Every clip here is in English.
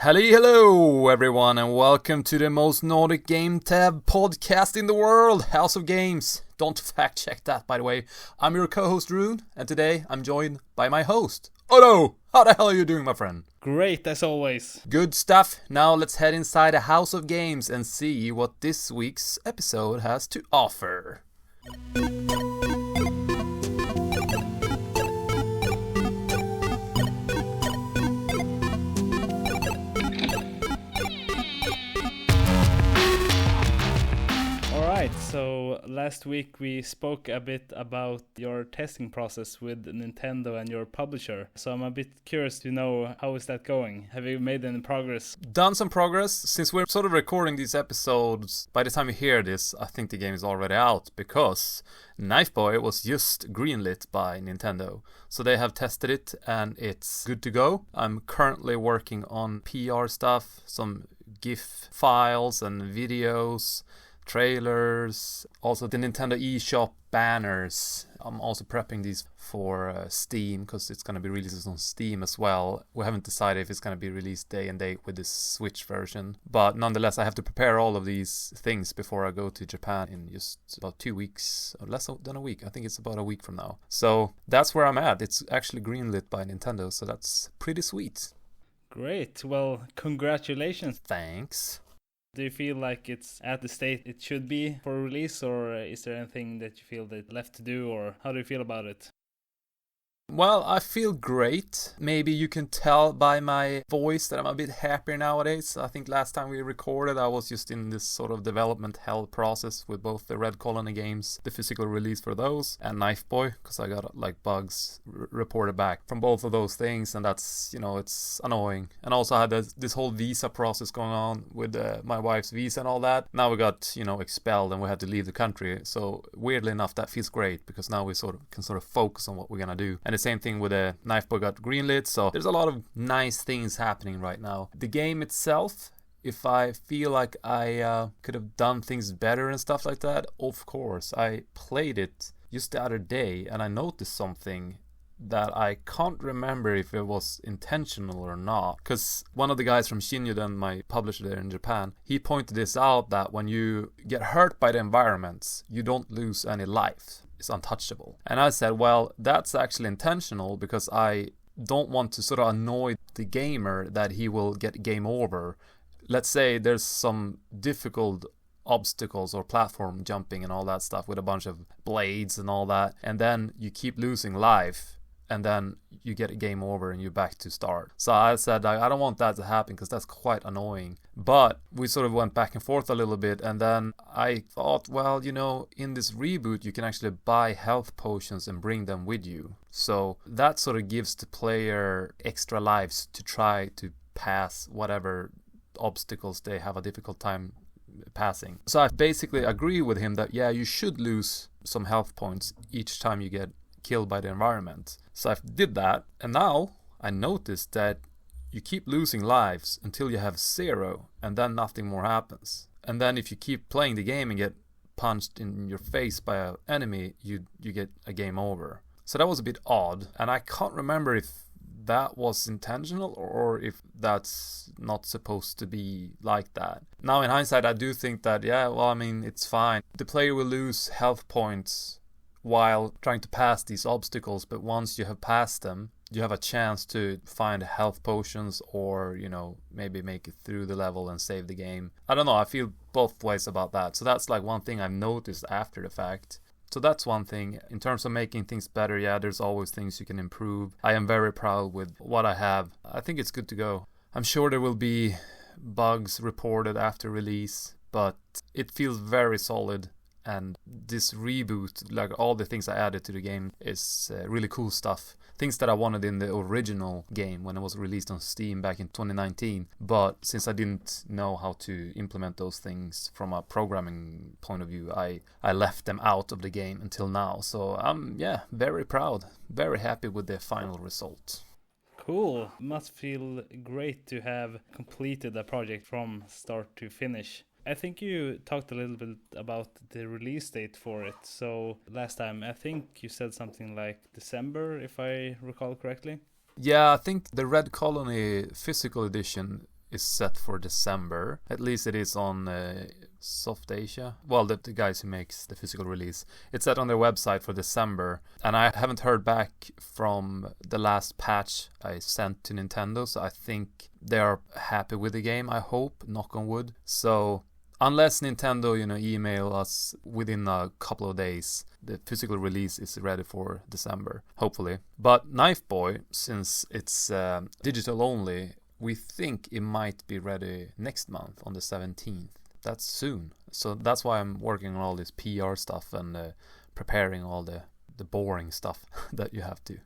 Hello everyone, and welcome to the most Nordic game tab podcast in the world, House of Games. Don't fact check that, by the way. I'm your co-host Rune, and today I'm joined by my host, Otto. How the hell are you doing, my friend? Great, as always. Good stuff. Now let's head inside a House of Games and see what this week's episode has to offer. So last week we spoke a bit about your testing process with Nintendo and your publisher. So I'm a bit curious to know, how is that going? Have you made any progress? Done some progress. Since we're sort of recording these episodes, by the time you hear this, I think the game is already out because Knife Boy was just greenlit by Nintendo. So they have tested it and it's good to go. I'm currently working on PR stuff, some GIF files and videos, trailers, also the Nintendo eShop banners. I'm also prepping these for Steam because it's going to be released on Steam as well. We haven't decided if it's going to be released day and date with the Switch version, but nonetheless I have to prepare all of these things before I go to Japan in just about 2 weeks, or less than a week. I think it's about a week from now. So that's where I'm at. It's actually greenlit by Nintendo, so that's pretty sweet. Great. Well, congratulations. Thanks. Do you feel like it's at the state it should be for release, or is there anything that you feel that left to do, or how do you feel about it? Well, I feel great. Maybe you can tell by my voice that I'm a bit happier nowadays. I think last time we recorded, I was just in this sort of development hell process with both the Red Colony games, the physical release for those, and Knife Boy, because I got like bugs reported back from both of those things, and that's, it's annoying. And also I had this whole visa process going on with my wife's visa and all that. Now we got, expelled and we had to leave the country. So weirdly enough, that feels great because now we can focus on what we're gonna do. And the same thing with the Knife Boy got greenlit, so there's a lot of nice things happening right now. The game itself, if I feel like I could have done things better and stuff like that, of course. I played it just the other day and I noticed something that I can't remember if it was intentional or not, because one of the guys from Shinyoden, my publisher there in Japan, he pointed this out, that when you get hurt by the environments, you don't lose any life. It's untouchable. And I said, well, that's actually intentional because I don't want to sort of annoy the gamer that he will get game over. Let's say there's some difficult obstacles or platform jumping and all that stuff with a bunch of blades and all that, and then you keep losing life, and then you get a game over and you're back to start. So I said I don't want that to happen because that's quite annoying. But we sort of went back and forth a little bit, and then I thought, well, in this reboot you can actually buy health potions and bring them with you. So that sort of gives the player extra lives to try to pass whatever obstacles they have a difficult time passing. So I basically agree with him that, yeah, you should lose some health points each time you get killed by the environment. So I did that, and now I noticed that you keep losing lives until you have 0, and then nothing more happens. And then if you keep playing the game and get punched in your face by an enemy, you get a game over. So that was a bit odd, and I can't remember if that was intentional or if that's not supposed to be like that. Now in hindsight, I do think that, it's fine. The player will lose health points while trying to pass these obstacles, but once you have passed them, you have a chance to find health potions or, maybe make it through the level and save the game. I don't know, I feel both ways about that. So that's like one thing I've noticed after the fact. So that's one thing. In terms of making things better, there's always things you can improve. I am very proud with what I have. I think it's good to go. I'm sure there will be bugs reported after release, but it feels very solid. And this reboot, like all the things I added to the game, is really cool stuff. Things that I wanted in the original game when it was released on Steam back in 2019. But since I didn't know how to implement those things from a programming point of view, I left them out of the game until now. So I'm, very proud, very happy with the final result. Cool. Must feel great to have completed a project from start to finish. I think you talked a little bit about the release date for it. So last time, I think you said something like December, if I recall correctly. Yeah, I think the Red Colony physical edition is set for December. At least it is on Soft Asia. Well, the guys who makes the physical release. It's set on their website for December. And I haven't heard back from the last patch I sent to Nintendo. So I think they are happy with the game, I hope. Knock on wood. So unless Nintendo, email us within a couple of days, the physical release is ready for December, hopefully. But Knife Boy, since it's digital only, we think it might be ready next month on the 17th. That's soon. So that's why I'm working on all this PR stuff and preparing all the boring stuff that you have to.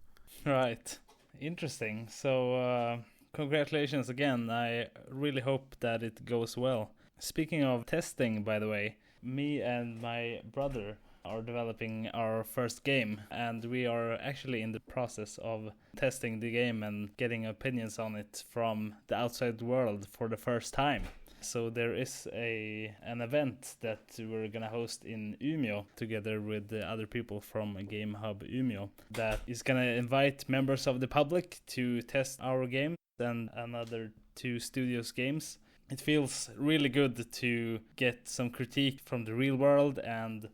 Right. Interesting. So congratulations again. I really hope that it goes well. Speaking of testing, by the way, me and my brother are developing our first game, and we are actually in the process of testing the game and getting opinions on it from the outside world for the first time. So there is an event that we're gonna host in Umeå together with the other people from Game Hub Umeå that is gonna invite members of the public to test our game and another 2 studios games. It feels really good to get some critique from the real world and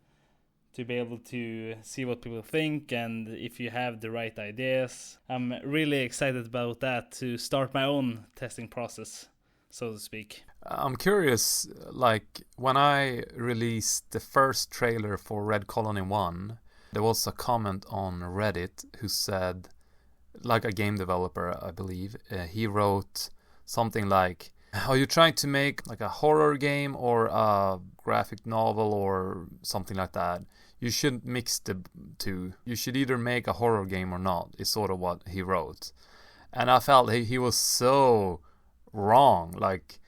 to be able to see what people think and if you have the right ideas. I'm really excited about that, to start my own testing process, so to speak. I'm curious, like when I released the first trailer for Red Colony 1, there was a comment on Reddit who said, like a game developer, I believe, he wrote something like, are you trying to make like a horror game or a graphic novel or something like that? You shouldn't mix the two. You should either make a horror game or not, is sort of what he wrote. And I felt he was so wrong. Like,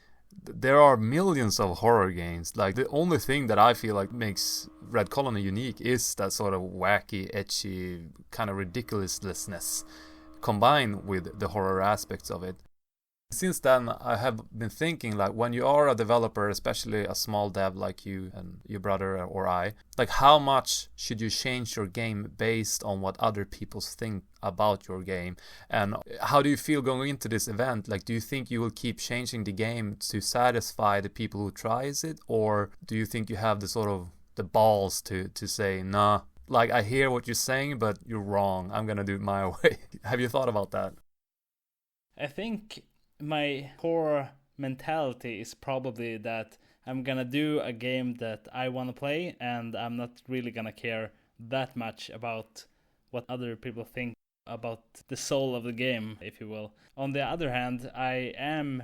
there are millions of horror games. Like, the only thing that I feel like makes Red Colony unique is that sort of wacky, edgy, kind of ridiculousness combined with the horror aspects of it. Since then, I have been thinking, like, when you are a developer, especially a small dev like you and your brother or I, like, how much should you change your game based on what other people think about your game? And how do you feel going into this event? Like, do you think you will keep changing the game to satisfy the people who tries it? Or do you think you have the sort of the balls to say, nah, like, I hear what you're saying, but you're wrong. I'm going to do it my way. Have you thought about that? I think my core mentality is probably that I'm gonna do a game that I want to play, and I'm not really gonna care that much about what other people think about the soul of the game, if you will. On the other hand, I am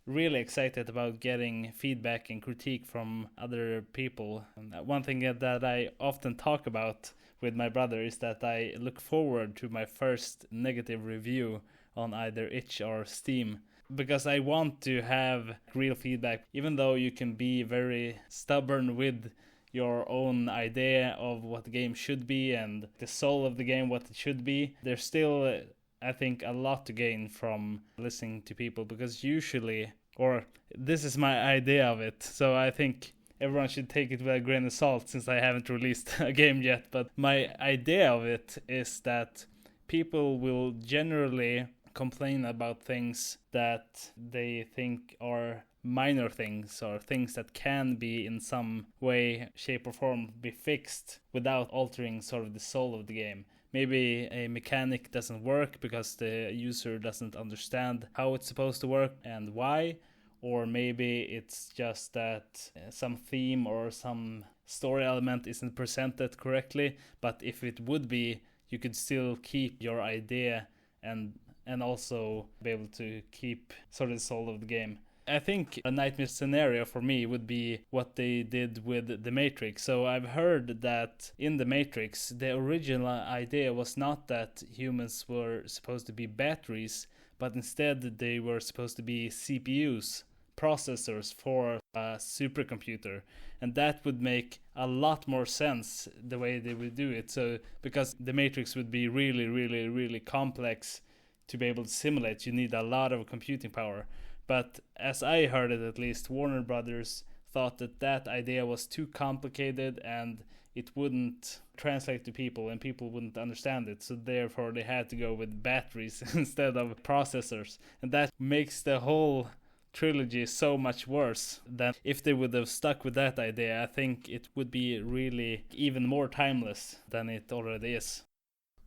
really excited about getting feedback and critique from other people. And one thing that I often talk about with my brother is that I look forward to my first negative review on either itch or Steam, because I want to have real feedback. Even though you can be very stubborn with your own idea of what the game should be and the soul of the game, what it should be, there's still, I think, a lot to gain from listening to people, because usually, or this is my idea of it, so I think everyone should take it with a grain of salt since I haven't released a game yet, but my idea of it is that people will generally complain about things that they think are minor things, or things that can be in some way, shape or form be fixed without altering sort of the soul of the game. Maybe a mechanic doesn't work because the user doesn't understand how it's supposed to work and why, or maybe it's just that some theme or some story element isn't presented correctly, but if it would be, you could still keep your idea and also be able to keep sort of the soul of the game. I think a nightmare scenario for me would be what they did with The Matrix. So I've heard that in The Matrix, the original idea was not that humans were supposed to be batteries, but instead they were supposed to be CPUs, processors for a supercomputer. And that would make a lot more sense the way they would do it. So because The Matrix would be really, really, really complex to be able to simulate, you need a lot of computing power. But as I heard it, at least, Warner Brothers thought that that idea was too complicated and it wouldn't translate to people and people wouldn't understand it. So therefore they had to go with batteries instead of processors. And that makes the whole trilogy so much worse than if they would have stuck with that idea. I think it would be really even more timeless than it already is.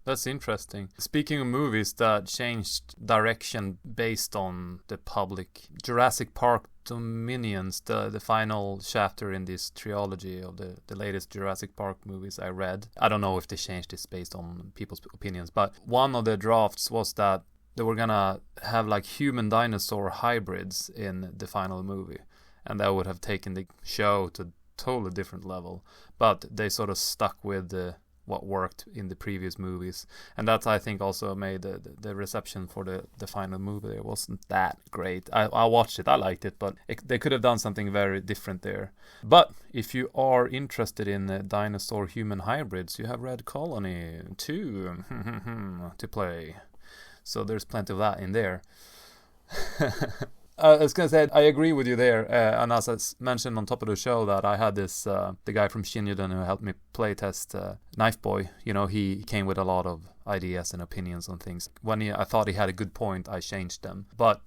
That's interesting. Speaking of movies that changed direction based on the public, Jurassic Park Dominions, the final chapter in this trilogy of the latest Jurassic Park movies I read. I don't know if they changed this based on people's opinions, but one of the drafts was that they were gonna have like human dinosaur hybrids in the final movie, and that would have taken the show to a totally different level. But they sort of stuck with what worked in the previous movies, and that I think also made the reception for the final movie. It wasn't that great. I watched it, I liked it, but they could have done something very different there. But if you are interested in dinosaur human hybrids, you have Red Colony 2 to play, so there's plenty of that in there. I was gonna say, I agree with you there, and as I mentioned on top of the show, that I had this the guy from Shinjudan who helped me playtest Knife Boy. You know, he came with a lot of ideas and opinions on things. When I thought he had a good point, I changed them. But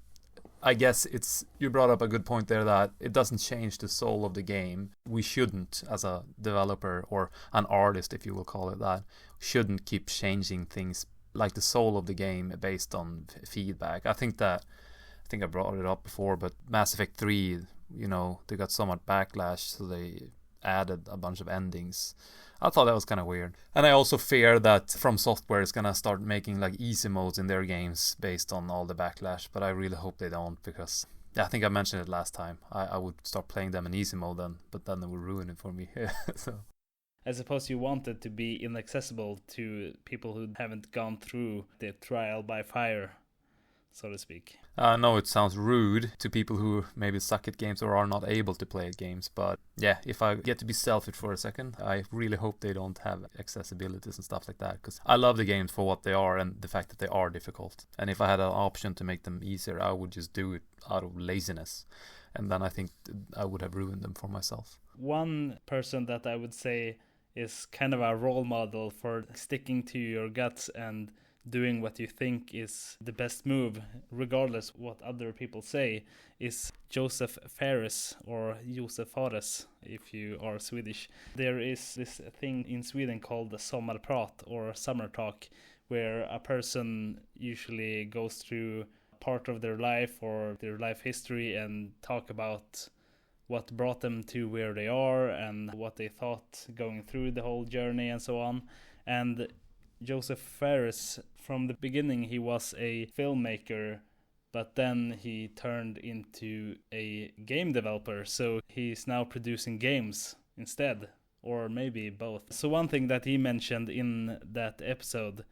I guess you brought up a good point there, that it doesn't change the soul of the game. We shouldn't, as a developer or an artist, if you will call it that, shouldn't keep changing things like the soul of the game based on feedback. I think I brought it up before, but Mass Effect 3, you know, they got so much backlash, so they added a bunch of endings. I thought that was kind of weird. And I also fear that From Software is going to start making like easy modes in their games based on all the backlash, but I really hope they don't, because I think I mentioned it last time. I would start playing them in easy mode then, but then it would ruin it for me. So. I suppose you want it to be inaccessible to people who haven't gone through the trial by fire, so to speak. I know it sounds rude to people who maybe suck at games or are not able to play at games, but yeah, if I get to be selfish for a second, I really hope they don't have accessibilities and stuff like that, because I love the games for what they are and the fact that they are difficult. And if I had an option to make them easier, I would just do it out of laziness, and then I think I would have ruined them for myself. One person that I would say is kind of a role model for sticking to your guts and doing what you think is the best move, regardless what other people say, is Josef Fares, or Josef Fares if you are Swedish. There is this thing in Sweden called the sommarprat, or summer talk, where a person usually goes through part of their life or their life history and talk about what brought them to where they are and what they thought going through the whole journey and so on. And Josef Fares, from the beginning, he was a filmmaker, but then he turned into a game developer, so he's now producing games instead, or maybe both. So one thing that he mentioned in that episode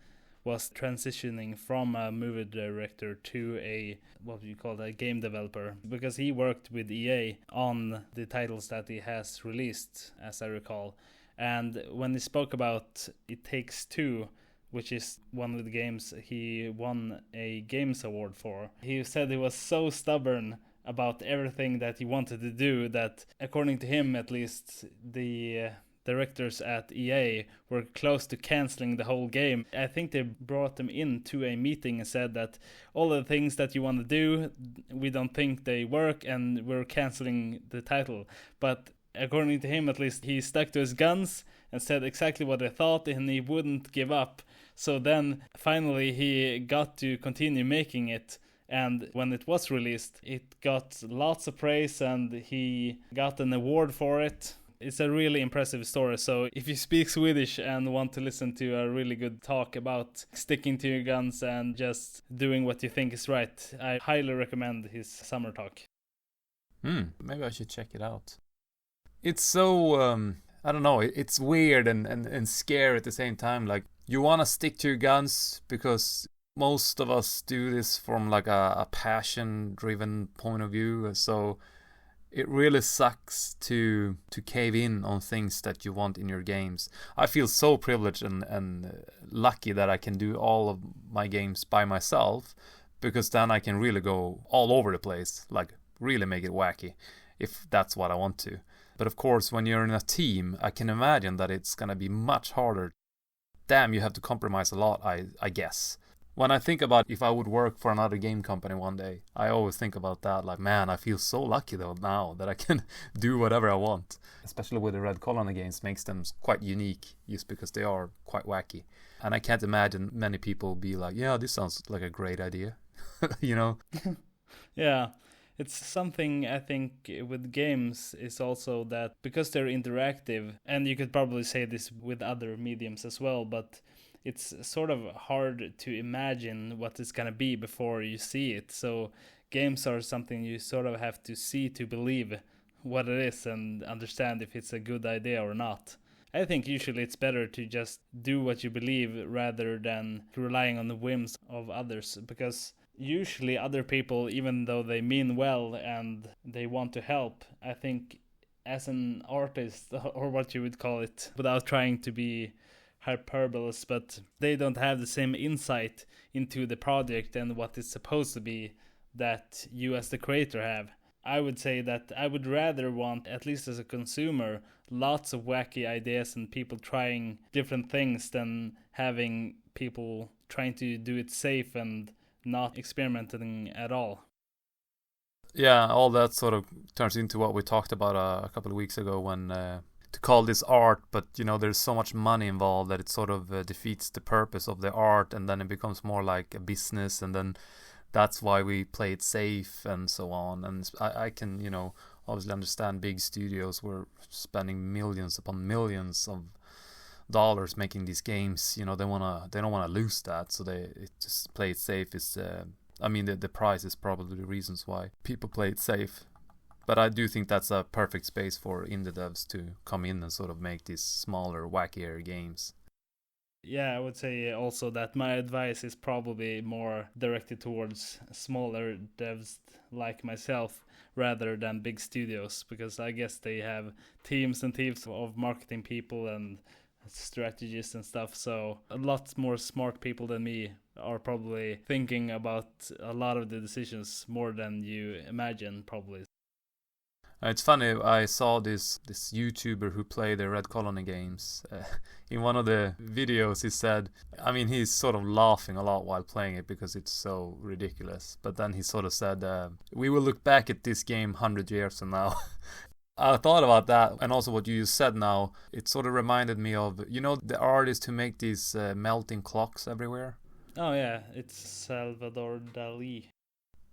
was transitioning from a movie director to a, what you call a game developer, because he worked with EA on the titles that he has released, as I recall. And when he spoke about It Takes Two, which is one of the games he won a Games Award for, he said he was so stubborn about everything that he wanted to do that, according to him at least, the directors at EA were close to canceling the whole game. I think they brought them into a meeting and said that all of the things that you want to do, we don't think they work, and we're canceling the title. But according to him at least, he stuck to his guns and said exactly what they thought, and he wouldn't give up. So then finally he got to continue making it, and when it was released, it got lots of praise and he got an award for it. It's a really impressive story, so if you speak Swedish and want to listen to a really good talk about sticking to your guns and just doing what you think is right, I highly recommend his summer talk. Maybe I should check it out. It's so, I don't know, it's weird and scary at the same time. Like, you want to stick to your guns because most of us do this from like a passion-driven point of view. So it really sucks to cave in on things that you want in your games. I feel so privileged and lucky that I can do all of my games by myself, because then I can really go all over the place, like really make it wacky, if that's what I want to. But of course, when you're in a team, I can imagine that it's gonna be much harder. Damn, you have to compromise a lot, I guess. When I think about if I would work for another game company one day, I always think about that. Like, man, I feel so lucky though now that I can do whatever I want. Especially with the Red Colony games, makes them quite unique just because they are quite wacky. And I can't imagine many people be like, yeah, this sounds like a great idea. You know? Yeah, it's something I think with games is also that because they're interactive, and you could probably say this with other mediums as well, but it's sort of hard to imagine what it's gonna be before you see it. So games are something you sort of have to see to believe what it is and understand if it's a good idea or not. I think usually it's better to just do what you believe rather than relying on the whims of others, because usually other people, even though they mean well and they want to help, I think as an artist, or what you would call it, without trying to be hyperbolous, but they don't have the same insight into the project and what it's supposed to be that you as the creator have. I would say that I would rather want, at least as a consumer, lots of wacky ideas and people trying different things than having people trying to do it safe and not experimenting at all. Yeah, all that sort of turns into what we talked about a couple of weeks ago when to call this art, but there's so much money involved that it sort of defeats the purpose of the art, and then it becomes more like a business, and then that's why we play it safe and so on. And I can obviously understand big studios were spending millions upon millions of dollars making these games. They don't wanna lose that, so they just play it safe. Is I mean the price is probably the reasons why people play it safe. But I do think that's a perfect space for indie devs to come in and sort of make these smaller, wackier games. Yeah, I would say also that my advice is probably more directed towards smaller devs like myself rather than big studios, because I guess they have teams and teams of marketing people and strategists and stuff. So a lot more smart people than me are probably thinking about a lot of the decisions more than you imagine, probably. It's funny, I saw this YouTuber who played the Red Colony games. In one of the videos he said, I mean he's sort of laughing a lot while playing it because it's so ridiculous. But then he sort of said, we will look back at this game 100 years from now. I thought about that, and also what you just said now. It sort of reminded me of, the artists who make these melting clocks everywhere? Oh yeah, it's Salvador Dali.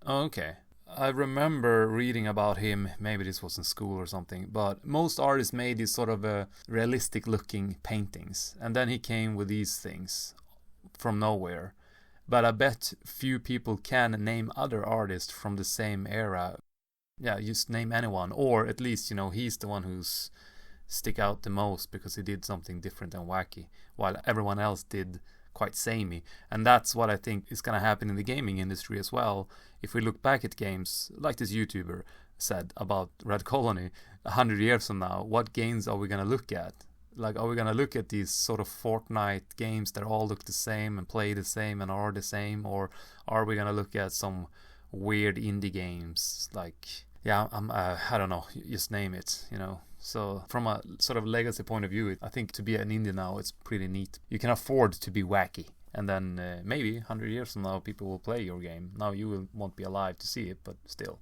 Oh, okay. I remember reading about him, maybe this was in school or something, but most artists made these sort of realistic looking paintings, and then he came with these things from nowhere. But I bet few people can name other artists from the same era. Yeah, just name anyone, or at least, he's the one who's stick out the most because he did something different and wacky, while everyone else did quite samey. And that's what I think is going to happen in the gaming industry as well. If we look back at games, like this YouTuber said about Red Colony, 100 years from now, what games are we going to look at? Like, are we going to look at these sort of Fortnite games that all look the same and play the same and are the same? Or are we going to look at some weird indie games like, I don't know, just name it, So from a sort of legacy point of view, I think to be an indie now, it's pretty neat. You can afford to be wacky. And then maybe 100 years from now, people will play your game. Now won't be alive to see it, but still.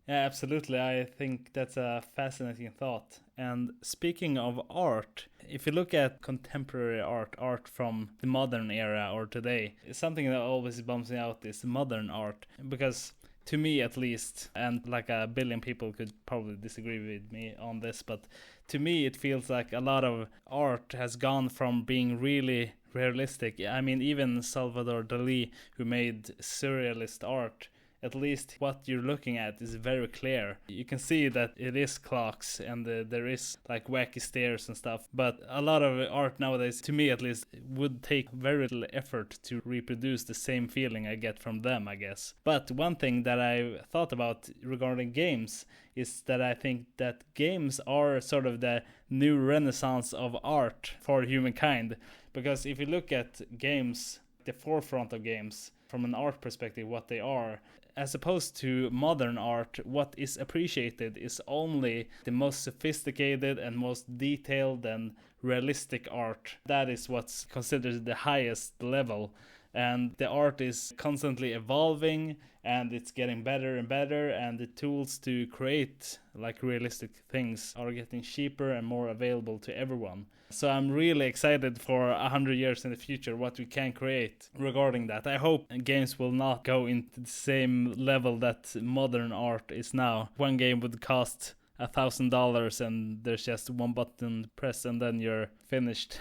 Yeah, absolutely. I think that's a fascinating thought. And speaking of art, if you look at contemporary art from the modern era or today, something that always bumps me out is modern art. Because to me at least, and like a billion people could probably disagree with me on this, but to me it feels like a lot of art has gone from being really realistic. I mean, even Salvador Dali, who made surrealist art, at least what you're looking at is very clear. You can see that it is clocks and there is like wacky stairs and stuff. But a lot of art nowadays, to me at least, would take very little effort to reproduce the same feeling I get from them, I guess. But one thing that I thought about regarding games is that I think that games are sort of the new renaissance of art for humankind. Because if you look at games, the forefront of games, from an art perspective, what they are, as opposed to modern art, what is appreciated is only the most sophisticated and most detailed and realistic art. That is what's considered the highest level. and the art is constantly evolving and it's getting better and better, and the tools to create like realistic things are getting cheaper and more available to everyone. So I'm really excited for 100 years in the future what we can create regarding that. I hope games will not go into the same level that modern art is now. One game would cost $1,000 and there's just one button press and then you're finished.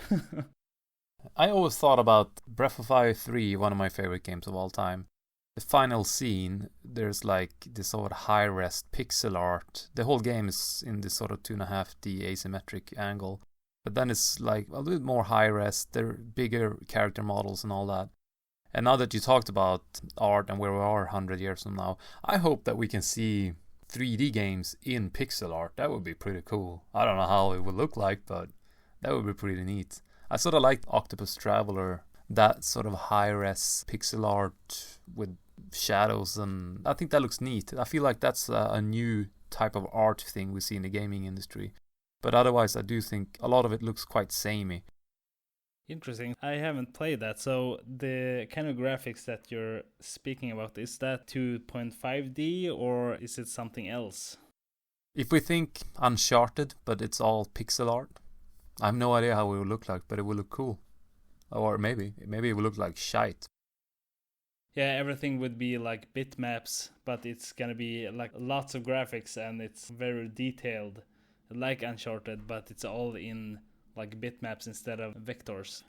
I always thought about Breath of Fire 3, one of my favorite games of all time. The final scene, there's like this sort of high-res pixel art. The whole game is in this sort of 2.5D asymmetric angle. But then it's like a little bit more high-res, there are bigger character models and all that. And now that you talked about art and where we are 100 years from now, I hope that we can see 3D games in pixel art. That would be pretty cool. I don't know how it would look like, but that would be pretty neat. I sort of like Octopus Traveler, that sort of high-res pixel art with shadows, and I think that looks neat. I feel like that's a new type of art thing we see in the gaming industry. But otherwise, I do think a lot of it looks quite samey. Interesting. I haven't played that. So the kind of graphics that you're speaking about, is that 2.5D or is it something else? If we think Uncharted, but it's all pixel art, I have no idea how it will look like, but it will look cool. Or maybe it will look like shite. Yeah, everything would be like bitmaps, but it's gonna be like lots of graphics and it's very detailed, like Uncharted, but it's all in like bitmaps instead of vectors.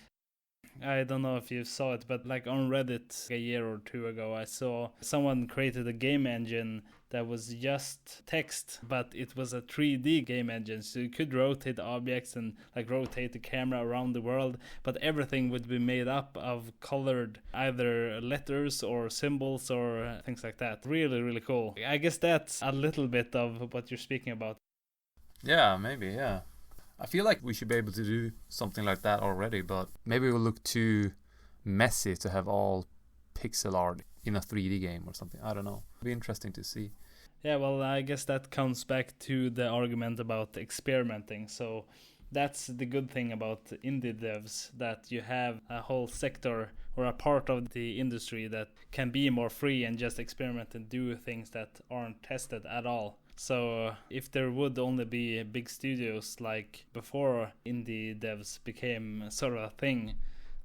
I don't know if you saw it, but like on Reddit a year or two ago, I saw someone created a game engine that was just text, but it was a 3D game engine, so you could rotate objects and like rotate the camera around the world, but everything would be made up of colored either letters or symbols or things like that. Really, really cool. I guess that's a little bit of what you're speaking about. Yeah, maybe, yeah. I feel like we should be able to do something like that already, but maybe it will look too messy to have all pixel art in a 3D game or something. I don't know. It'll be interesting to see. Yeah, well, I guess that comes back to the argument about experimenting. So that's the good thing about indie devs, that you have a whole sector or a part of the industry that can be more free and just experiment and do things that aren't tested at all. So if there would only be big studios like before indie devs became sort of a thing,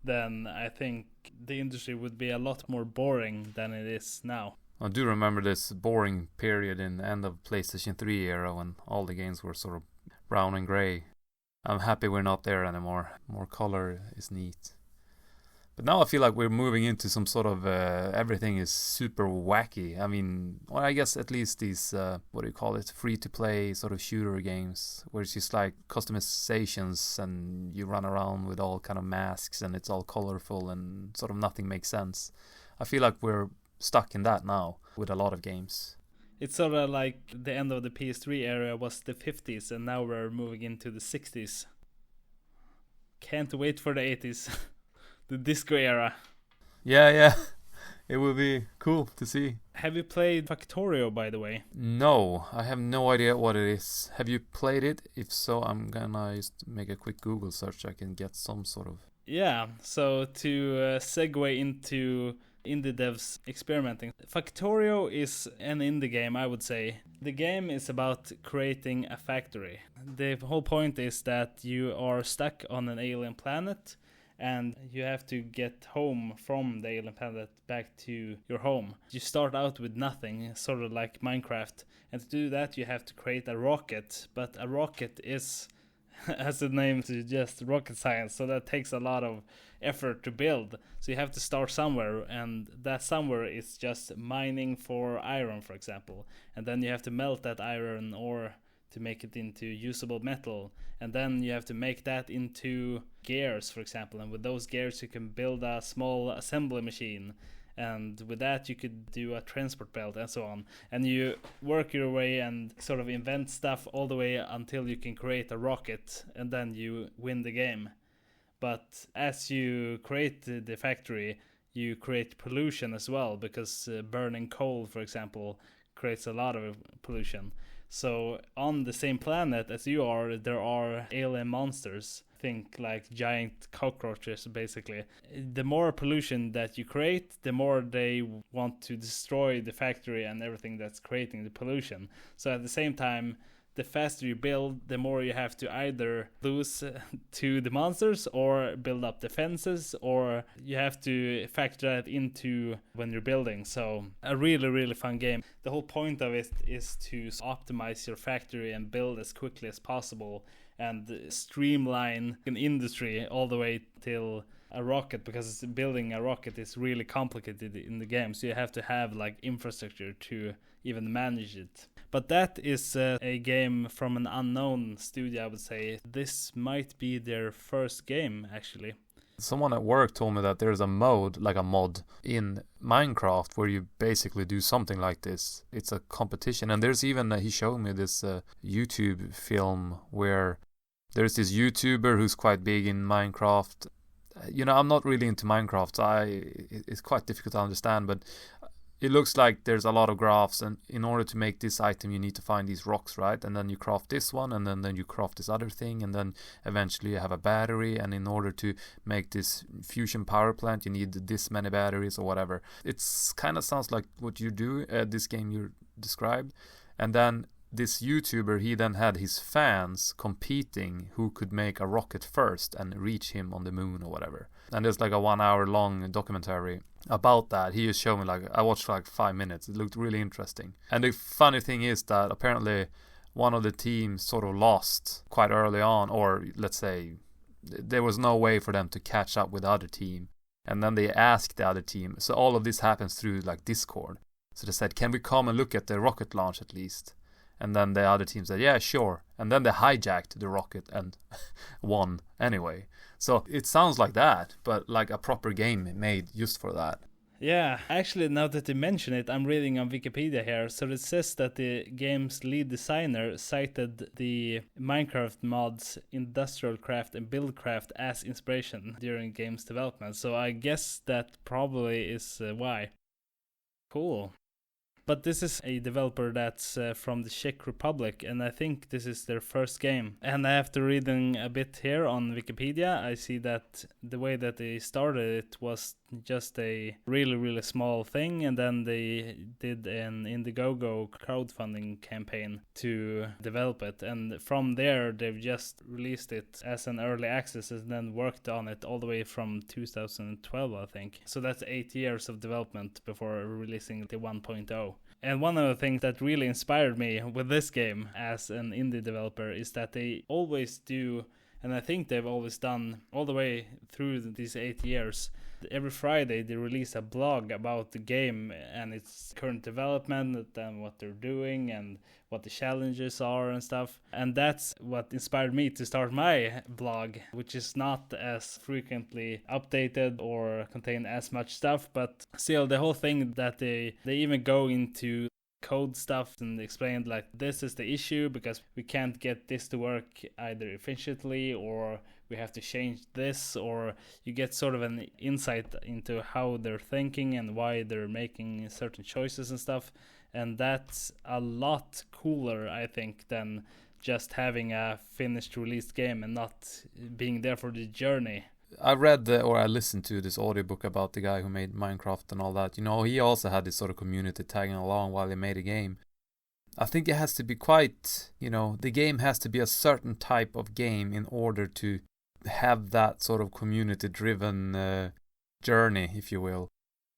then I think the industry would be a lot more boring than it is now. I do remember this boring period in the end of PlayStation 3 era when all the games were sort of brown and grey. I'm happy we're not there anymore. More color is neat. But now I feel like we're moving into some sort of everything is super wacky. I mean, well, I guess at least these, free-to-play sort of shooter games where it's just like customizations and you run around with all kind of masks and it's all colorful and sort of nothing makes sense. I feel like we're stuck in that now with a lot of games. It's sort of like the end of the PS3 era was the 50s and now we're moving into the 60s. Can't wait for the 80s. The disco era. Yeah. It would be cool to see. Have you played Factorio, by the way? No, I have no idea what it is. Have you played it? If so, I'm gonna just make a quick Google search so I can get some sort of... Yeah, so to segue into indie devs experimenting. Factorio is an indie game, I would say. The game is about creating a factory. The whole point is that you are stuck on an alien planet and you have to get home from the alien planet back to your home. You start out with nothing, sort of like Minecraft. And to do that, you have to create a rocket. But a rocket is, as the name suggests, rocket science. So that takes a lot of effort to build. So you have to start somewhere. And that somewhere is just mining for iron, for example. And then you have to melt that iron ore to make it into usable metal, and then you have to make that into gears, for example, and with those gears you can build a small assembly machine, and with that you could do a transport belt and so on, and you work your way and sort of invent stuff all the way until you can create a rocket, and then you win the game. But as you create the factory, you create pollution as well, because burning coal, for example, creates a lot of pollution. So on the same planet as you are, there are alien monsters. Think like giant cockroaches, basically. The more pollution that you create, the more they want to destroy the factory and everything that's creating the pollution. So at the same time, the faster you build, the more you have to either lose to the monsters or build up defenses, or you have to factor that into when you're building. So a really, really fun game. The whole point of it is to optimize your factory and build as quickly as possible and streamline an industry all the way till a rocket, because building a rocket is really complicated in the game. So you have to have like infrastructure to even manage it. But that is a game from an unknown studio, I would say. This might be their first game, actually. Someone at work told me that there's a mode, like a mod, in Minecraft where you basically do something like this. It's a competition. And there's even, he showed me this YouTube film where there's this YouTuber who's quite big in Minecraft. You know, I'm not really into Minecraft, so it's quite difficult to understand, but it looks like there's a lot of graphs, and in order to make this item you need to find these rocks, right? And then you craft this one, and then you craft this other thing, and then eventually you have a battery, and in order to make this fusion power plant you need this many batteries or whatever. It's kind of sounds like what you do at this game you described. And then this YouTuber, he then had his fans competing who could make a rocket first and reach him on the moon or whatever. And there's like a 1 hour long documentary about that. He just showed me, like, I watched for like 5 minutes. It looked really interesting. And the funny thing is that apparently one of the teams sort of lost quite early on, or let's say there was no way for them to catch up with the other team. And then they asked the other team. So all of this happens through like Discord. So they said, can we come and look at the rocket launch at least? And then the other team said, yeah, sure. And then they hijacked the rocket and won anyway. So it sounds like that, but like a proper game made just for that. Yeah, actually, now that you mention it, I'm reading on Wikipedia here. So it says that the game's lead designer cited the Minecraft mods Industrial Craft and Buildcraft as inspiration during game's development. So I guess that probably is why. Cool. But this is a developer that's from the Czech Republic, and I think this is their first game. And after reading a bit here on Wikipedia, I see that the way that they started it was just a really, really small thing, and then they did an Indiegogo crowdfunding campaign to develop it. And from there, they've just released it as an early access and then worked on it all the way from 2012, I think. So that's 8 years of development before releasing the 1.0. And one of the things that really inspired me with this game as an indie developer is that they always do, and I think they've always done all the way through these 8 years, every Friday they release a blog about the game and its current development and what they're doing and what the challenges are and stuff. And that's what inspired me to start my blog, which is not as frequently updated or contain as much stuff, but still the whole thing that they even go into code stuff and explained like this is the issue because we can't get this to work either efficiently, or we have to change this, or you get sort of an insight into how they're thinking and why they're making certain choices and stuff. And that's a lot cooler, I think, than just having a finished released game and not being there for the journey. I read or I listened to this audiobook about the guy who made Minecraft and all that. You know, he also had this sort of community tagging along while he made a game. I think it has to be quite, you know, the game has to be a certain type of game in order to have that sort of community-driven journey, if you will.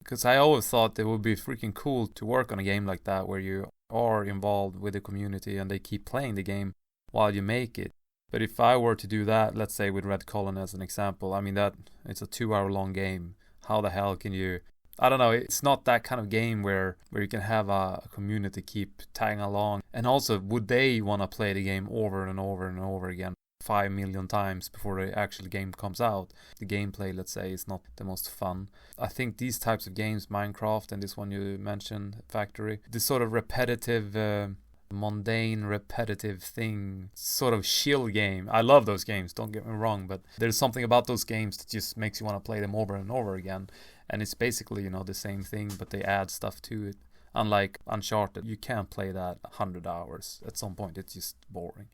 Because I always thought it would be freaking cool to work on a game like that where you are involved with the community and they keep playing the game while you make it. But if I were to do that, let's say with Red Colony as an example, I mean that it's a 2 hour long game. How the hell can you... I don't know, it's not that kind of game where you can have a community keep tagging along. And also, would they want to play the game over and over and over again 5 million times before the actual game comes out? The gameplay, let's say, is not the most fun. I think these types of games, Minecraft and this one you mentioned, Factory, this sort of repetitive... mundane, repetitive thing, sort of chill game. I love those games, don't get me wrong, but there's something about those games that just makes you want to play them over and over again. And it's basically, you know, the same thing, but they add stuff to it. Unlike Uncharted, you can't play that 100 hours. At some point, it's just boring.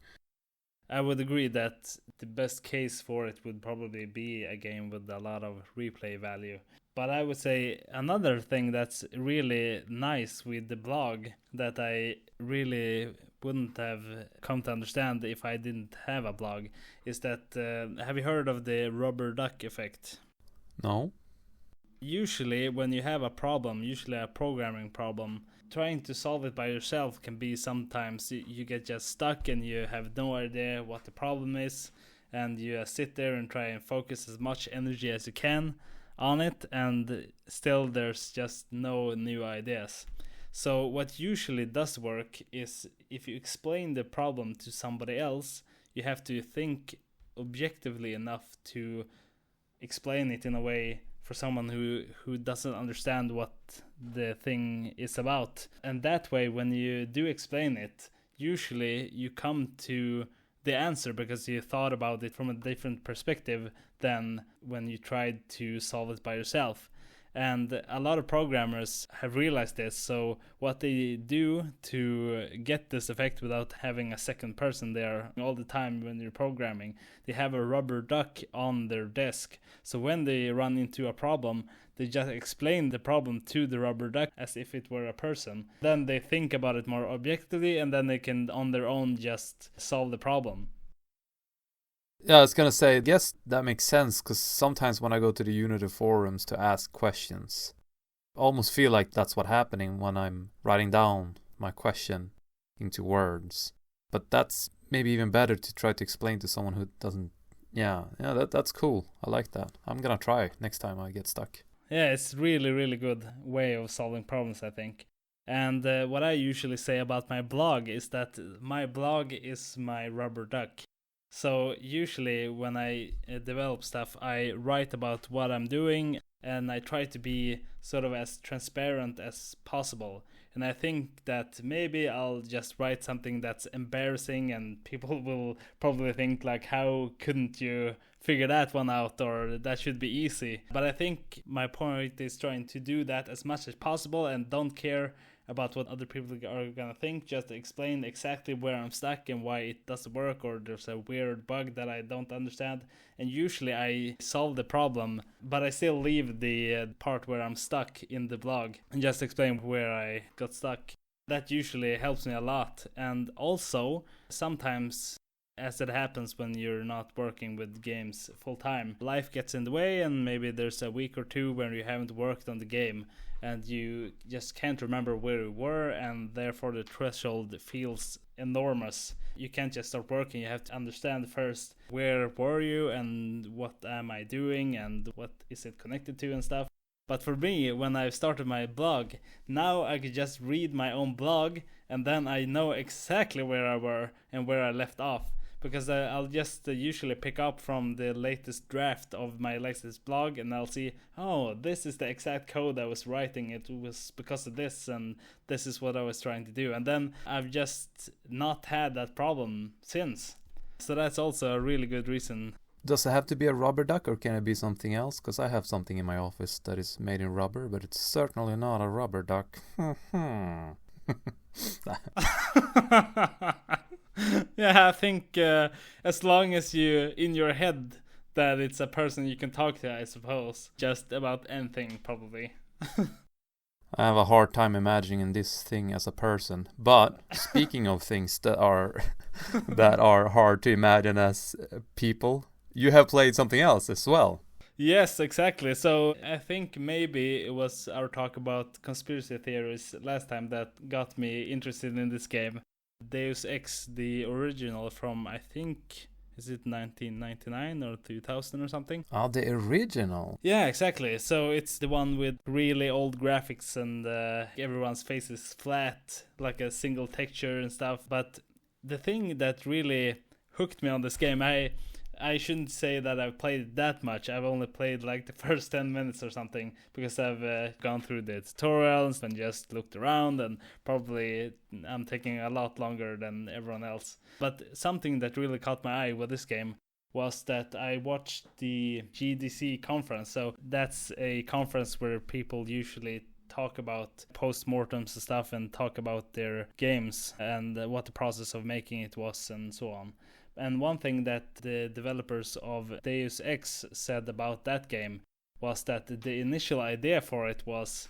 I would agree that the best case for it would probably be a game with a lot of replay value. But I would say another thing that's really nice with the blog that I really wouldn't have come to understand if I didn't have a blog is that, have you heard of the rubber duck effect? No? Usually when you have a problem, usually a programming problem, trying to solve it by yourself can be sometimes you get just stuck and you have no idea what the problem is, and you sit there and try and focus as much energy as you can on it, and still there's just no new ideas. So what usually does work is if you explain the problem to somebody else, you have to think objectively enough to explain it in a way for someone who doesn't understand what the thing is about. And that way, when you do explain it, usually you come to the answer because you thought about it from a different perspective than when you tried to solve it by yourself. And a lot of programmers have realized this, so what they do to get this effect without having a second person there all the time when you're programming, they have a rubber duck on their desk. So when they run into a problem, they just explain the problem to the rubber duck as if it were a person. Then they think about it more objectively, and then they can on their own just solve the problem. Yeah, I was gonna say, yes, that makes sense, because sometimes when I go to the Unity forums to ask questions, I almost feel like that's what's happening when I'm writing down my question into words. But that's maybe even better to try to explain to someone who doesn't... Yeah, that's cool. I like that. I'm gonna try next time I get stuck. Yeah, it's really, really good way of solving problems, I think. And what I usually say about my blog is that my blog is my rubber duck. So usually when I develop stuff, I write about what I'm doing, and I try to be sort of as transparent as possible. And I think that maybe I'll just write something that's embarrassing, and people will probably think like, how couldn't you figure that one out, or that should be easy. But I think my point is trying to do that as much as possible and don't care about what other people are gonna think, just explain exactly where I'm stuck and why it doesn't work, or there's a weird bug that I don't understand. And usually I solve the problem, but I still leave the part where I'm stuck in the blog and just explain where I got stuck. That usually helps me a lot. And also, sometimes, as it happens when you're not working with games full time, life gets in the way, and maybe there's a week or two where you haven't worked on the game and you just can't remember where you were, and therefore the threshold feels enormous. You can't just start working, you have to understand first where were you and what am I doing and what is it connected to and stuff. But for me, when I started my blog, now I could just read my own blog, and then I know exactly where I were and where I left off. Because I'll just usually pick up from the latest draft of my latest blog, and I'll see, oh, this is the exact code I was writing. It was because of this, and this is what I was trying to do. And then I've just not had that problem since. So that's also a really good reason. Does it have to be a rubber duck, or can it be something else? Because I have something in my office that is made in rubber, but it's certainly not a rubber duck. Yeah, I think as long as you in your head that it's a person you can talk to, I suppose. Just about anything, probably. I have a hard time imagining this thing as a person. But speaking of things that are that are hard to imagine as people, you have played something else as well. Yes, exactly. So I think maybe it was our talk about conspiracy theories last time that got me interested in this game. Deus Ex, the original from, I think, is it 1999 or 2000 or something? Oh, the original. Yeah, exactly. So it's the one with really old graphics, and everyone's face is flat, like a single texture and stuff. But the thing that really hooked me on this game, I shouldn't say that I've played it that much. I've only played like the first 10 minutes or something, because I've gone through the tutorials and just looked around, and probably I'm taking a lot longer than everyone else. But something that really caught my eye with this game was that I watched the GDC conference. So that's a conference where people usually talk about post-mortems and stuff and talk about their games and what the process of making it was and so on. And one thing that the developers of Deus Ex said about that game was that the initial idea for it was,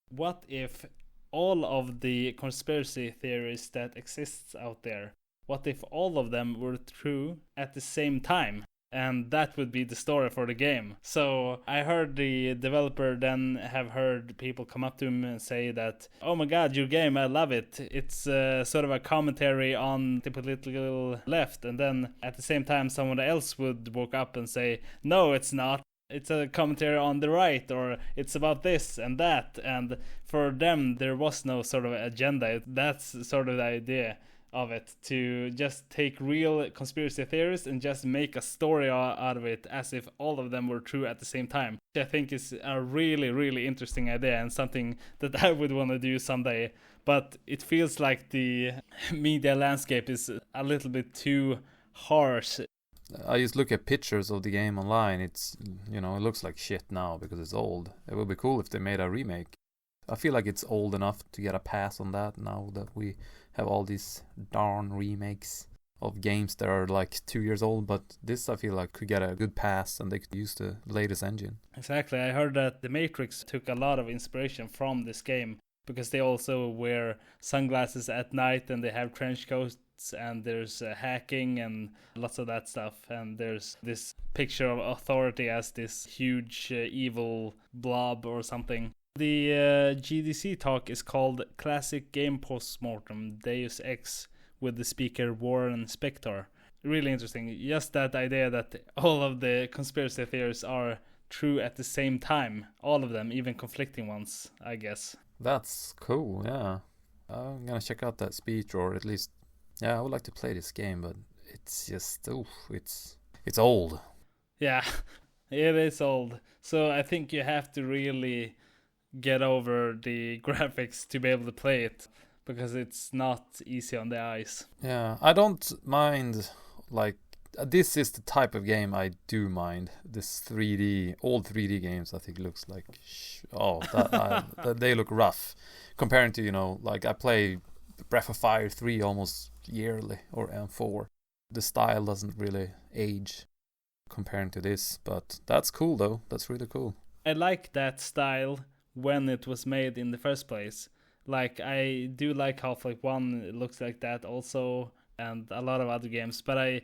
what if all of the conspiracy theories that exists out there, what if all of them were true at the same time? And that would be the story for the game. So I heard the developer then have heard people come up to him and say that, oh my god, your game, I love it. It's sort of a commentary on the political left. And then at the same time, someone else would walk up and say, no, it's not. It's a commentary on the right, or it's about this and that. And for them, there was no sort of agenda. That's sort of the idea of it, to just take real conspiracy theories and just make a story out of it as if all of them were true at the same time. Which I think is a really, really interesting idea and something that I would want to do someday. But it feels like the media landscape is a little bit too harsh. I just look at pictures of the game online. It's, it looks like shit now because it's old. It would be cool if they made a remake. I feel like it's old enough to get a pass on that now that we have all these darn remakes of games that are like 2 years old, but this I feel like could get a good pass and they could use the latest engine. Exactly. I heard that The Matrix took a lot of inspiration from this game because they also wear sunglasses at night and they have trench coats and there's hacking and lots of that stuff, and there's this picture of authority as this huge evil blob or something. The GDC talk is called Classic Game Postmortem Deus Ex with the speaker Warren Spector. Really interesting. Just that idea that all of the conspiracy theories are true at the same time. All of them, even conflicting ones, I guess. That's cool, yeah. I'm gonna check out that speech, or at least, I would like to play this game, but it's just, it's old. Yeah, it is old. So I think you have to really get over the graphics to be able to play it, because it's not easy on the eyes. Yeah, I don't mind, like, this is the type of game I do mind. This old 3D games, I think looks like, they look rough. Comparing to, like I play Breath of Fire 3 almost yearly, or M4. The style doesn't really age comparing to this, but that's cool though. That's really cool. I like that style when it was made in the first place. Like, I do like Half-Life 1 looks like that also, and a lot of other games, but I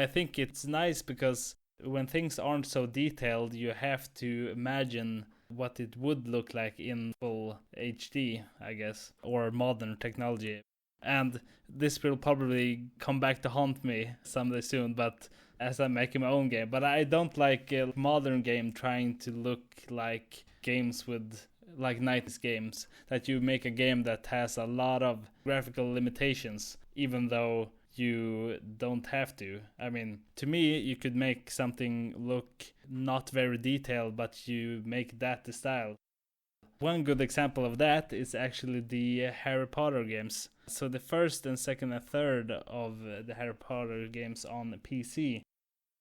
think it's nice because when things aren't so detailed, you have to imagine what it would look like in full HD, I guess, or modern technology. And this will probably come back to haunt me someday soon, but as I'm making my own game. But I don't like a modern game trying to look like games with, like 90s games, that you make a game that has a lot of graphical limitations, even though you don't have to. I mean, to me, you could make something look not very detailed, but you make that the style. One good example of that is actually the Harry Potter games. So the first and second and third of the Harry Potter games on PC,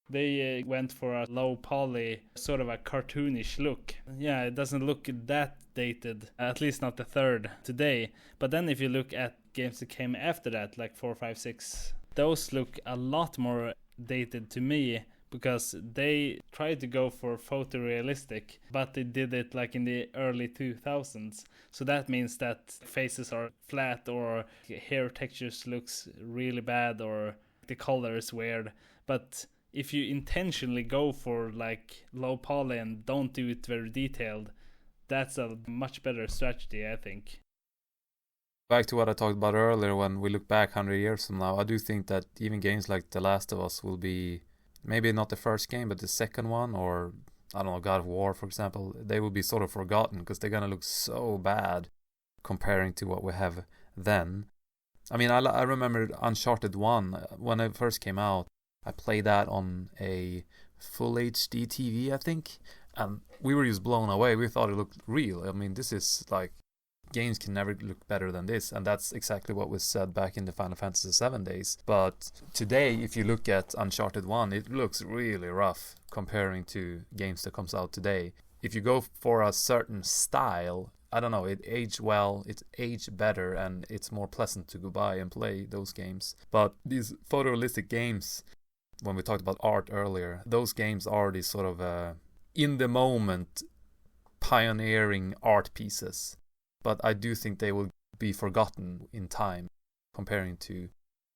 they went for a low poly, sort of a cartoonish look. Yeah, it doesn't look that dated, at least not the third today. But then if you look at games that came after that, like 4, 5, 6, those look a lot more dated to me, because they tried to go for photorealistic, but they did it like in the early 2000s. So that means that faces are flat, or hair textures looks really bad, or the color is weird. But if you intentionally go for like low poly and don't do it very detailed, that's a much better strategy, I think. Back to what I talked about earlier, when we look back 100 years from now, I do think that even games like The Last of Us will be, maybe not the first game, but the second one, or I don't know, God of War, for example, they will be sort of forgotten because they're going to look so bad comparing to what we have then. I mean, I remember Uncharted 1, when it first came out, I played that on a full HD TV, I think, and we were just blown away. We thought it looked real. I mean, this is like, games can never look better than this, and that's exactly what was said back in the Final Fantasy VII days. But today, if you look at Uncharted 1, it looks really rough comparing to games that comes out today. if you go for a certain style, I don't know, it aged well, it aged better, and it's more pleasant to go by and play those games. But these photorealistic games, when we talked about art earlier, those games are these sort of in the moment pioneering art pieces. But I do think they will be forgotten in time comparing to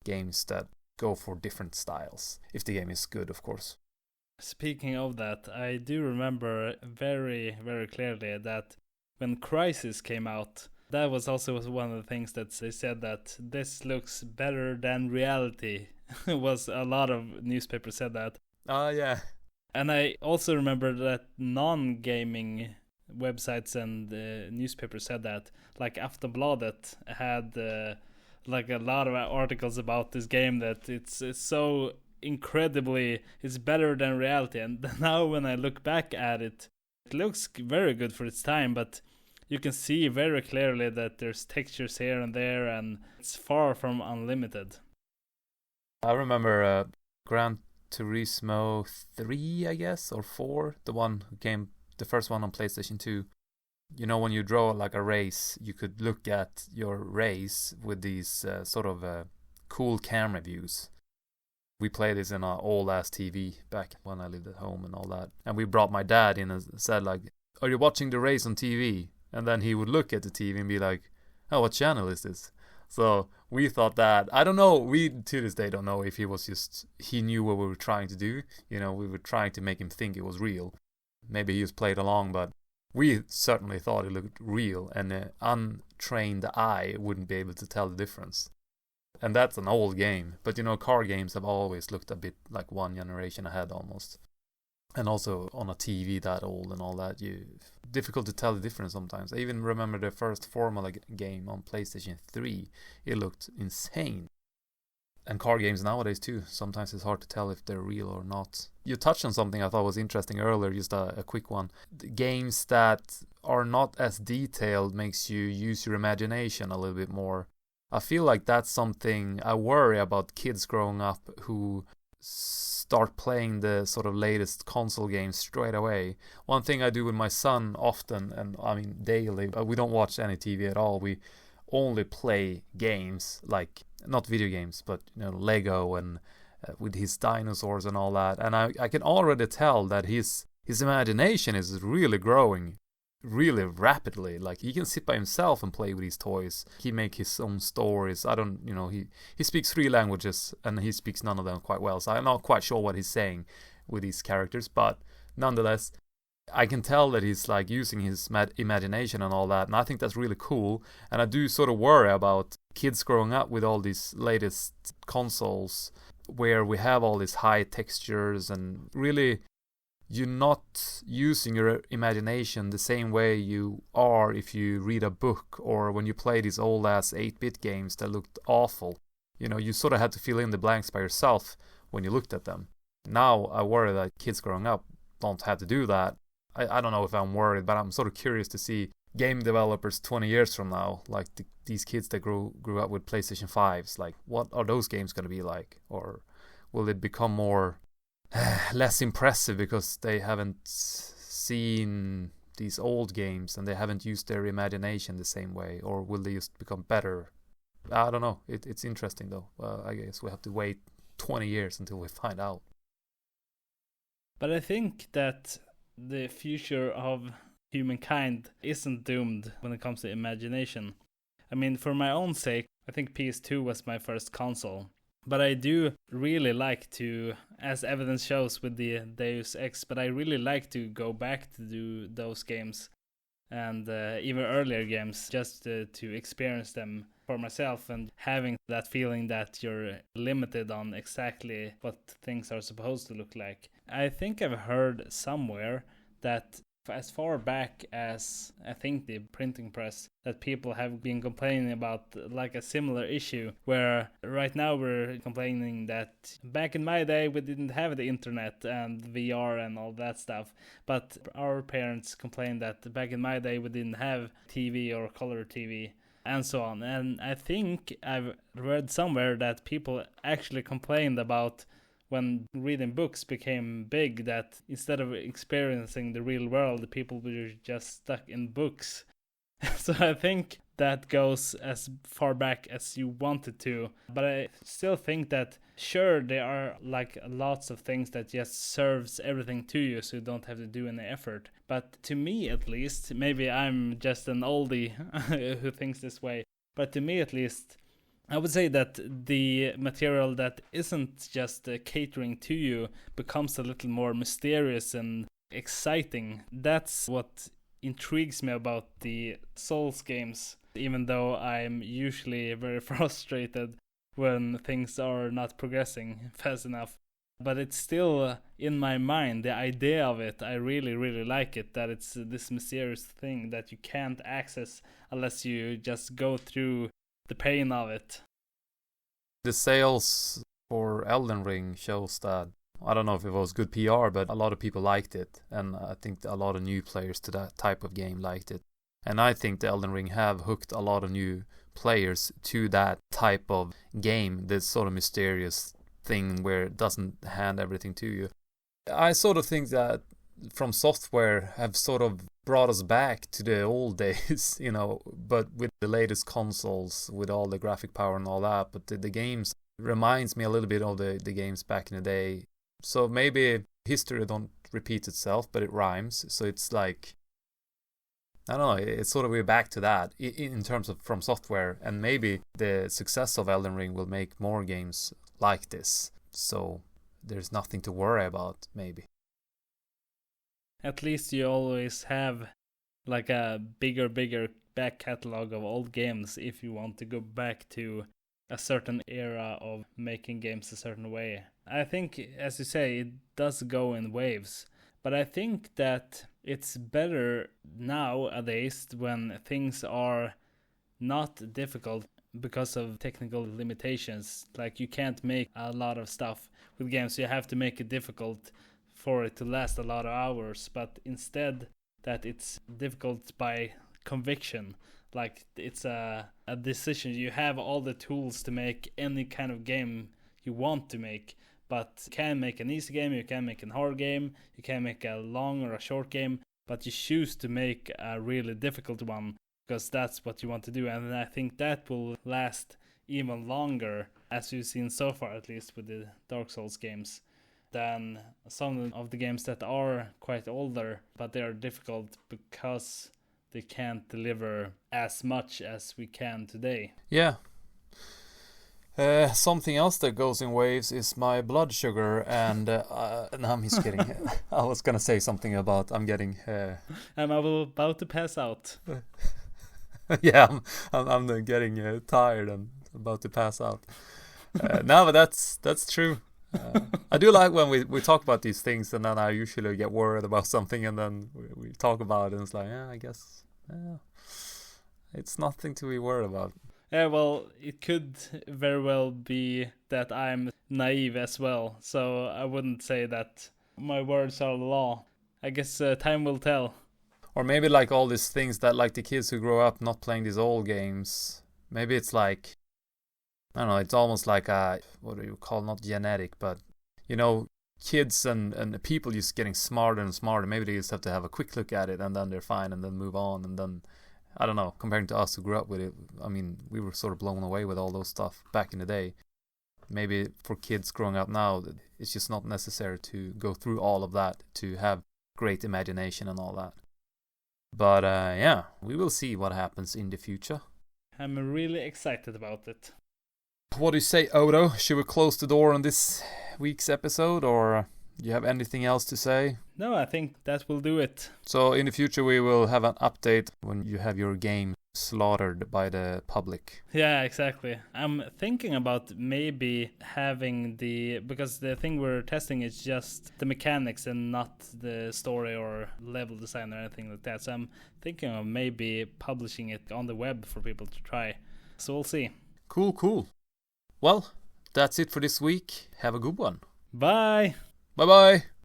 games that go for different styles, if the game is good, of course. Speaking of that, I do remember very, very clearly that when Crysis came out, that was also one of the things that they said that this looks better than reality. Was a lot of newspapers said that. Yeah. And I also remember that non-gaming websites and newspapers said that. Like Aftonbladet had like a lot of articles about this game that it's so incredibly, it's better than reality. And now when I look back at it, it looks very good for its time, but you can see very clearly that there's textures here and there, and it's far from unlimited. I remember Gran Turismo 3, I guess, or 4, the one who came, the first one on PlayStation 2. You know, when you draw like a race, you could look at your race with these cool camera views. We played this in our old-ass TV back when I lived at home and all that. And we brought my dad in and said, like, are you watching the race on TV? And then he would look at the TV and be like, oh, what channel is this? So we thought that, I don't know, we to this day don't know if he knew what we were trying to do. You know, we were trying to make him think it was real. Maybe he just played along, but we certainly thought it looked real, and an untrained eye wouldn't be able to tell the difference. And that's an old game, but you know, car games have always looked a bit like one generation ahead almost. And also on a TV that old and all that, difficult to tell the difference sometimes. I even remember the first Formula game on PlayStation 3. It looked insane. And car games nowadays too. Sometimes it's hard to tell if they're real or not. You touched on something I thought was interesting earlier, just a quick one. The games that are not as detailed makes you use your imagination a little bit more. I feel like that's something I worry about kids growing up who start playing the sort of latest console games straight away. One thing I do with my son often, and I mean daily, we don't watch any TV at all. We only play games, like not video games, but you know, Lego and with his dinosaurs and all that. And I can already tell that his imagination is really growing really rapidly. Like, he can sit by himself and play with his toys. He make his own stories. He speaks 3 languages and he speaks none of them quite well, so I'm not quite sure what he's saying with these characters, but nonetheless I can tell that he's like using his imagination and all that, and I think that's really cool. And I do sort of worry about kids growing up with all these latest consoles where we have all these high textures, and really you're not using your imagination the same way you are if you read a book or when you play these old ass 8-bit games that looked awful. You know, you sort of had to fill in the blanks by yourself when you looked at them. Now I worry that kids growing up don't have to do that. I don't know if I'm worried, but I'm sort of curious to see game developers 20 years from now, like these kids that grew up with PlayStation 5s, like what are those games going to be like? Or will it become more less impressive because they haven't seen these old games and they haven't used their imagination the same way? Or will they just become better? I don't know. It's interesting though. I guess we have to wait 20 years until we find out. But I think that the future of humankind isn't doomed when it comes to imagination. I mean, for my own sake, I think PS2 was my first console. But I do really like to, as evidence shows with the Deus Ex, but I really like to go back to do those games and even earlier games just to experience them for myself, and having that feeling that you're limited on exactly what things are supposed to look like. I think I've heard somewhere that as far back as I think the printing press, that people have been complaining about like a similar issue, where right now we're complaining that back in my day we didn't have the internet and VR and all that stuff, but our parents complained that back in my day we didn't have TV or color TV and so on. And I think I've read somewhere that people actually complained about when reading books became big, that instead of experiencing the real world, people were just stuck in books. So I think that goes as far back as you wanted to. But I still think that, sure, there are like lots of things that just serves everything to you, so you don't have to do any effort. But to me, at least, maybe I'm just an oldie who thinks this way, but to me at least, I would say that the material that isn't just catering to you becomes a little more mysterious and exciting. That's what intrigues me about the Souls games, even though I'm usually very frustrated when things are not progressing fast enough. But it's still in my mind, the idea of it, I really, really like it, that it's this mysterious thing that you can't access unless you just go through the pain of it. The sales for Elden Ring shows that, I don't know if it was good PR, but a lot of people liked it, and I think a lot of new players to that type of game liked it. And I think the Elden Ring have hooked a lot of new players to that type of game, this sort of mysterious thing where it doesn't hand everything to you. I sort of think that From Software have sort of brought us back to the old days, but with the latest consoles, with all the graphic power and all that. But the games reminds me a little bit of the games back in the day. So maybe history don't repeat itself, but it rhymes. So it's like, I don't know, it's sort of we're back to that in terms of From Software. And maybe the success of Elden Ring will make more games like this. So there's nothing to worry about, maybe. At least you always have like a bigger back catalog of old games if you want to go back to a certain era of making games a certain way. I think, as you say, it does go in waves. But I think that it's better nowadays when things are not difficult because of technical limitations. Like, you can't make a lot of stuff with games, so you have to make it difficult for it to last a lot of hours, but instead that it's difficult by conviction. Like, it's a decision. You have all the tools to make any kind of game you want to make, but you can make an easy game, you can make a hard game, you can make a long or a short game, but you choose to make a really difficult one because that's what you want to do. And I think that will last even longer, as we've seen so far, at least with the Dark Souls games, than some of the games that are quite older, but they are difficult because they can't deliver as much as we can today. Yeah. Something else that goes in waves is my blood sugar, and no, I'm just kidding. I was gonna say something about I'm getting. I'm about to pass out. Yeah, I'm getting tired and about to pass out. No, but that's true. I do like when we talk about these things, and then I usually get worried about something, and then we talk about it, and it's like, yeah, I guess it's nothing to be worried about. Yeah, well, it could very well be that I'm naive as well, so I wouldn't say that my words are law. I guess time will tell. Or maybe like all these things that, like the kids who grow up not playing these old games, maybe it's like, I don't know, it's almost like a, what do you call, not genetic, but, kids and people just getting smarter and smarter. Maybe they just have to have a quick look at it, and then they're fine, and then move on, and then, I don't know, comparing to us who grew up with it, I mean, we were sort of blown away with all those stuff back in the day. Maybe for kids growing up now, it's just not necessary to go through all of that to have great imagination and all that. But yeah, we will see what happens in the future. I'm really excited about it. What do you say, Otto? Should we close the door on this week's episode, or do you have anything else to say? No, I think that will do it. So in the future we will have an update when you have your game slaughtered by the public. Yeah, exactly. I'm thinking about maybe having because the thing we're testing is just the mechanics and not the story or level design or anything like that. So I'm thinking of maybe publishing it on the web for people to try. So we'll see. Cool. Well, that's it for this week. Have a good one. Bye. Bye-bye.